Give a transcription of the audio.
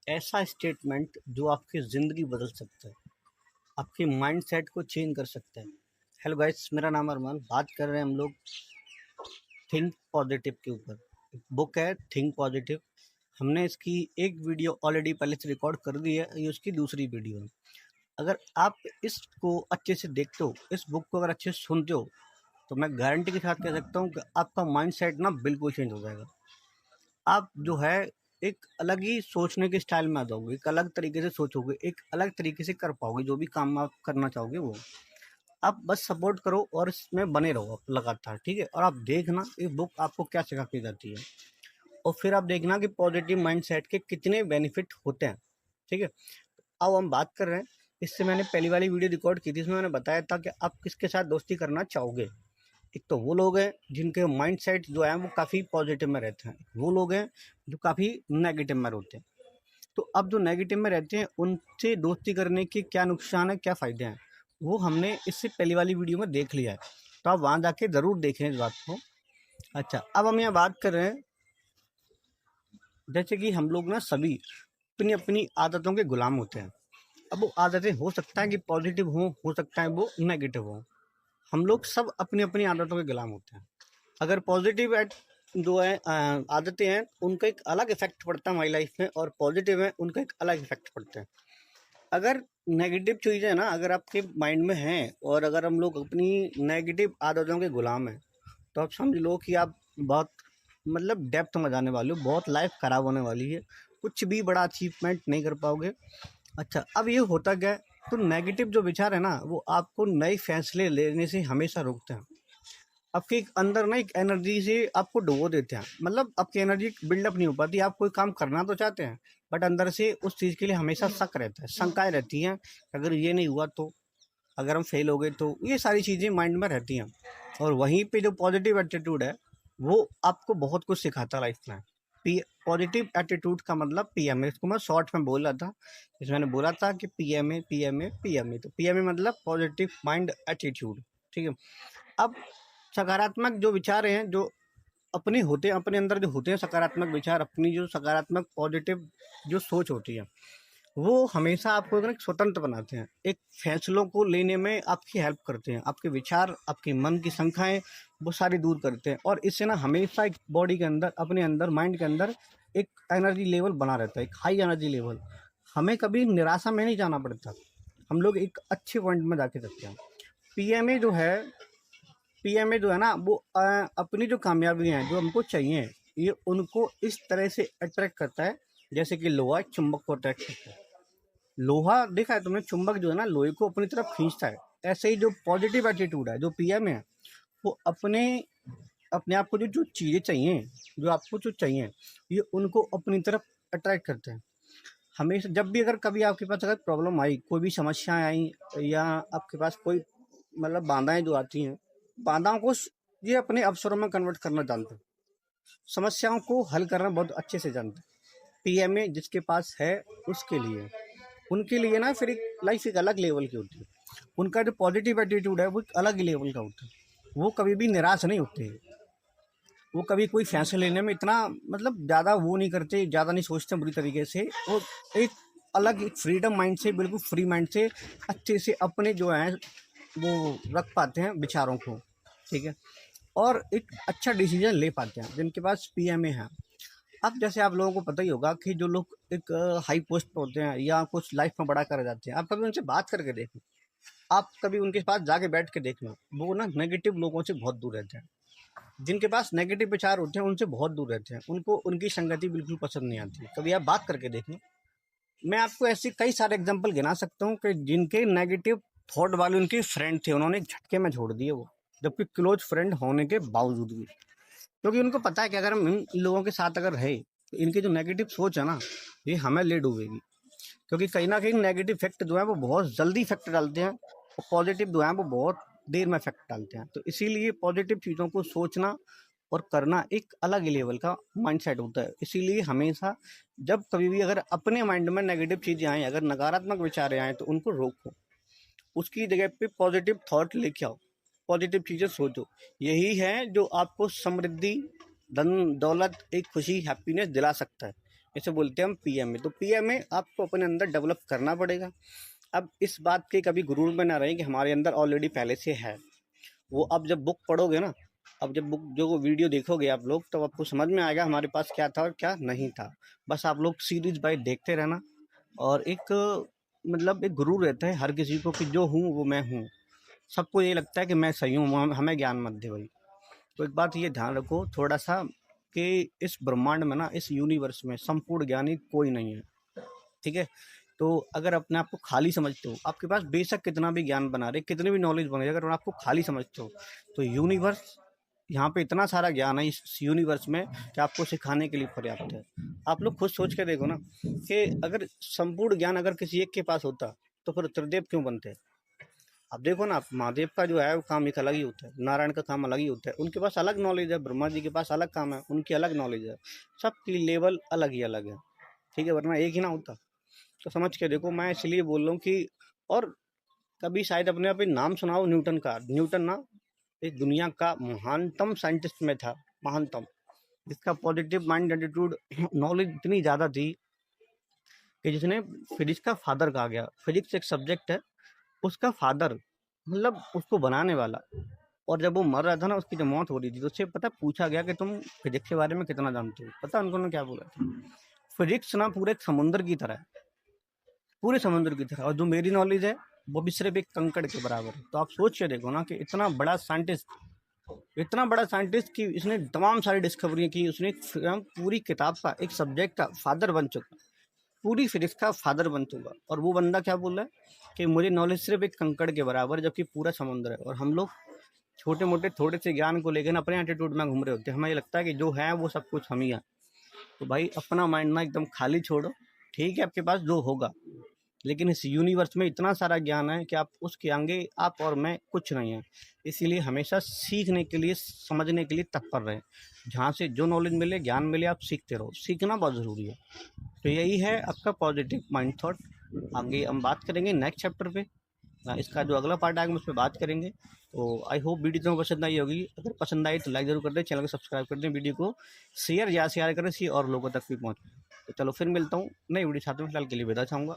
ऐसा स्टेटमेंट जो आपकी ज़िंदगी बदल सकता है, आपके माइंडसेट को चेंज कर सकता है। हेलो गाइस, मेरा नाम अरमान। बात कर रहे हैं हम लोग थिंक पॉजिटिव के ऊपर। एक बुक है थिंक पॉजिटिव। हमने इसकी एक वीडियो ऑलरेडी पहले से रिकॉर्ड कर दी है, ये उसकी दूसरी वीडियो है। अगर आप इसको अच्छे से देखते हो, इस बुक को अगर अच्छे से सुनते हो, तो मैं गारंटी के साथ कह सकता हूँ कि आपका माइंडसेट ना बिल्कुल चेंज हो जाएगा। आप जो है एक अलग ही सोचने के स्टाइल में आ जाओगे, एक अलग तरीके से सोचोगे, एक अलग तरीके से कर पाओगे जो भी काम आप करना चाहोगे वो। आप बस सपोर्ट करो और इसमें बने रहो आप लगातार, ठीक है? और आप देखना ये बुक आपको क्या सिखा के जाती है, और फिर आप देखना कि पॉजिटिव माइंडसेट के कितने बेनिफिट होते हैं, ठीक है? अब हम बात कर रहे हैं, इससे मैंने पहली वाली वीडियो रिकॉर्ड की थी, इसमें मैंने बताया था कि आप किसके साथ दोस्ती करना चाहोगे। एक तो वो लोग हैं जिनके माइंडसेट जो है वो काफ़ी पॉजिटिव में रहते हैं, वो लोग हैं जो काफ़ी नेगेटिव में होते हैं। तो अब जो नेगेटिव में रहते हैं उनसे दोस्ती करने के क्या नुकसान है, क्या फ़ायदे हैं, वो हमने इससे पहली वाली वीडियो में देख लिया है। तो आप वहाँ जाके ज़रूर देखें इस बात को। अच्छा, अब हम यहाँ बात कर रहे हैं, जैसे कि हम लोग ना सभी अपनी अपनी आदतों के गुलाम होते हैं। अब वो आदतें हो सकता है कि पॉजिटिव हो सकता है वो नेगेटिव हो। हम लोग सब अपनी अपनी आदतों के गुलाम होते हैं। अगर पॉजिटिव जो है आदतें हैं, उनका एक अलग इफेक्ट पड़ता है हमारी लाइफ में, और पॉजिटिव है उनका एक अलग इफेक्ट पड़ता है। अगर नेगेटिव चीज़ें ना अगर आपके माइंड में हैं, और अगर हम लोग अपनी नेगेटिव आदतों के गुलाम हैं, तो आप समझ लो कि आप बहुत मतलब डेप्थ में जाने वाले हो, बहुत लाइफ खराब होने वाली है, कुछ भी बड़ा अचीवमेंट नहीं कर पाओगे। अच्छा, अब ये होता क्या है, तो नेगेटिव जो विचार है ना वो आपको नए फैसले लेने से हमेशा रोकते हैं। आपके एक अंदर ना एक एनर्जी से आपको डुबो देते हैं, मतलब आपकी एनर्जी बिल्डअप नहीं हो पाती। आप कोई काम करना तो चाहते हैं, बट अंदर से उस चीज़ के लिए हमेशा शक रहता है, शंकाएं रहती हैं। अगर ये नहीं हुआ तो, अगर हम फेल हो गए तो, ये सारी चीज़ें माइंड में रहती हैं। और वहीं पे जो पॉजिटिव एटीट्यूड है वो आपको बहुत कुछ सिखाता है लाइफ में। पॉजिटिव एटीट्यूड का मतलब पीएमए, इसको मैं शॉर्ट में बोल रहा था। इसमें मैंने बोला था कि पीएमए पीएमए पीएमए, तो पीएमए मतलब पॉजिटिव माइंड एटीट्यूड, ठीक है? अब सकारात्मक जो विचार हैं, जो अपने होते हैं, अपने अंदर जो होते हैं सकारात्मक विचार, अपनी जो सकारात्मक पॉजिटिव जो सोच होती है, वो हमेशा आपको एक स्वतंत्र बनाते हैं, एक फैसलों को लेने में आपकी हेल्प करते हैं। आपके विचार, आपके मन की शंकाएं वो सारी दूर करते हैं, और इससे ना हमेशा एक बॉडी के अंदर, अपने अंदर, माइंड के अंदर एक एनर्जी लेवल बना रहता है, एक हाई एनर्जी लेवल। हमें कभी निराशा में नहीं जाना पड़ता, हम लोग एक अच्छे पॉइंट में जाके सकते हैं। पीएमए जो है पीएमए जो है ना वो अपनी जो कामयाबियां हैं जो हमको चाहिए, ये उनको इस तरह से अट्रैक्ट करता है, जैसे कि लोहा चुंबक को अट्रैक्ट करता है। लोहा देखा है तुमने, चुंबक जो है ना लोहे को अपनी तरफ खींचता है। ऐसे ही जो पॉजिटिव एटीट्यूड है, जो पीएम है, वो अपने अपने आप को जो जो चीज़ें चाहिए, जो आपको जो चाहिए, ये उनको अपनी तरफ अट्रैक्ट करते हैं। हमेशा जब भी अगर कभी आपके पास अगर प्रॉब्लम आई, कोई भी समस्याएं आई, या आपके पास कोई मतलब बाधाएं जो आती हैं, बाधाओं को ये अपने अवसरों में कन्वर्ट करना जानते हैं, समस्याओं को हल करना बहुत अच्छे से जानते हैं। पीएमए जिसके पास है उसके लिए, उनके लिए ना फिर एक लाइफ एक अलग लेवल की होती है। उनका जो पॉजिटिव एटीट्यूड है वो एक अलग ही लेवल का होता है। वो कभी भी निराश नहीं होते हैं, वो कभी कोई फैसले लेने में इतना मतलब ज़्यादा वो नहीं करते, ज़्यादा नहीं सोचते बुरी तरीके से। वो एक अलग एक फ्रीडम माइंड से, बिल्कुल फ्री माइंड से अच्छे से अपने जो है वो रख पाते हैं विचारों को, ठीक है? और एक अच्छा डिसीजन ले पाते हैं जिनके पास पीएमए है। अब जैसे आप लोगों को पता ही होगा कि जो लोग एक हाई पोस्ट पे होते हैं या कुछ लाइफ में बड़ा कर जाते हैं, आप कभी उनसे बात करके देखना, आप कभी उनके पास जाके बैठ के देखना, वो ना नेगेटिव लोगों से बहुत दूर रहते हैं। जिनके पास नेगेटिव विचार होते हैं उनसे बहुत दूर रहते हैं, उनको उनकी संगति बिल्कुल पसंद नहीं आती। कभी आप बात करके देखना। मैं आपको ऐसे कई सारे एग्जाम्पल गिना सकता हूँ कि जिनके नेगेटिव थॉट वाले उनके फ्रेंड थे, उन्होंने एक झटके में छोड़ दिए वो, जबकि क्लोज फ्रेंड होने के बावजूद भी। क्योंकि उनको पता है कि अगर हम इन लोगों के साथ अगर रहे, तो इनकी जो नेगेटिव सोच है ना, ये हमें ले डूबेगी। क्योंकि कहीं ना कहीं नेगेटिव इफेक्ट जो है वो बहुत जल्दी इफेक्ट डालते हैं, और पॉजिटिव जो है वो बहुत देर में इफेक्ट डालते हैं। तो इसीलिए पॉजिटिव चीज़ों को सोचना और करना एक अलग ही लेवल का माइंडसेट होता है। इसीलिए हमेशा जब कभी भी अगर अपने माइंड में नेगेटिव चीज़ें आएँ, अगर नकारात्मक विचार आएँ, तो उनको रोको, उसकी जगह पे पॉजिटिव थॉट लेके आओ, पॉजिटिव चीज़ें सोचो। यही है जो आपको समृद्धि, धन दौलत, एक खुशी, हैप्पीनेस दिला सकता है। इसे बोलते हैं हम पीएमए। तो पीएमए आपको अपने अंदर डेवलप करना पड़ेगा। अब इस बात के कभी गुरूर में ना रहें कि हमारे अंदर ऑलरेडी पहले से है। वो अब जब बुक पढ़ोगे ना, अब जब बुक जो वीडियो देखोगे आप लोग, तब आपको समझ में आएगा हमारे पास क्या था और क्या नहीं था। बस आप लोग सीरीज बाय देखते रहना। और एक मतलब एक गुरूर रहता है हर किसी को कि जो हूँ वो मैं हूँ। सबको ये लगता है कि मैं सही हूँ, हमें ज्ञान मत दे भाई। तो एक बात ये ध्यान रखो थोड़ा सा कि इस ब्रह्मांड में ना, इस यूनिवर्स में संपूर्ण ज्ञानी कोई नहीं है, ठीक है। तो अगर अपने आप को खाली समझते हो, आपके पास बेशक कितना भी ज्ञान बना रहे, कितनी भी नॉलेज बने, अगर आपको खाली समझते हो तो यूनिवर्स, यहाँ पे इतना सारा ज्ञान है इस यूनिवर्स में कि आपको सिखाने के लिए पर्याप्त है। आप लोग खुद सोच के देखो ना कि अगर संपूर्ण ज्ञान अगर किसी एक के पास होता तो फिर त्रिदेव क्यों बनते। अब देखो ना, आप महादेव का जो है वो काम एक अलग ही होता है, नारायण का काम अलग ही होता है, उनके पास अलग नॉलेज है, ब्रह्मा जी के पास अलग काम है, उनकी अलग नॉलेज है, सबकी लेवल अलग ही अलग है, ठीक है, वरना एक ही ना होता। तो समझ के देखो, मैं इसलिए बोल रहा हूँ कि और कभी शायद अपने आप नाम सुनाओ न्यूटन का। न्यूटन ना इस दुनिया का महानतम साइंटिस्ट में था, महानतम, जिसका पॉजिटिव माइंड एटीट्यूड नॉलेज इतनी ज़्यादा थी कि जिसने फिजिक्स का फादर कहा गया। फिजिक्स एक सब्जेक्ट है, उसका फादर मतलब उसको बनाने वाला। और जब वो मर रहा था ना, उसकी जब मौत हो रही थी, तो उससे पता पूछा गया कि तुम फिजिक्स के बारे में कितना जानते हो। पता उन्होंने क्या बोला था? फिजिक्स ना पूरे एक समुद्र की तरह है, पूरे समुद्र की तरह, और जो मेरी नॉलेज है वो भी सिर्फ एक कंकड़ के बराबर है। तो आप सोच के देखो ना कि इतना बड़ा साइंटिस्ट, इतना बड़ा साइंटिस्ट कि इसने तमाम सारी डिस्कवरियाँ की, उसने पूरी किताब का, एक सब्जेक्ट का फादर बन चुका, पूरी फिजिक्स का फादर बन चुका। और वो बंदा क्या बोल रहा है कि मुझे नॉलेज सिर्फ एक कंकड़ के बराबर, जबकि पूरा समुद्र है। और हम लोग छोटे मोटे थोड़े से ज्ञान को लेकर अपने एटीट्यूड में घूम रहे होते हैं, हमें ये लगता है कि जो है वो सब कुछ हम ही हैं। तो भाई अपना माइंड ना एकदम खाली छोड़ो, ठीक है, आपके पास जो होगा, लेकिन इस यूनिवर्स में इतना सारा ज्ञान है कि आप उसके आगे आप और मैं कुछ नहीं है। इसीलिए हमेशा सीखने के लिए, समझने के लिए तत्पर रहें। जहाँ से जो नॉलेज मिले, ज्ञान मिले, आप सीखते रहो, सीखना बहुत ज़रूरी है। तो यही है आपका पॉजिटिव माइंड थॉट। आगे हम बात करेंगे नेक्स्ट चैप्टर पे, इसका जो अगला पार्ट आएगा उस पर बात करेंगे। तो आई होप वीडियो तुम्हें पसंद आई होगी। अगर पसंद आई तो लाइक जरूर कर दें, चैनल को सब्सक्राइब कर दें, वीडियो को शेयर या शेयर करें, और लोगों तक भी पहुँचे। तो चलो फिर मिलता हूँ नई वीडियो साथ में, फिलहाल के लिए विदा चाहूँगा।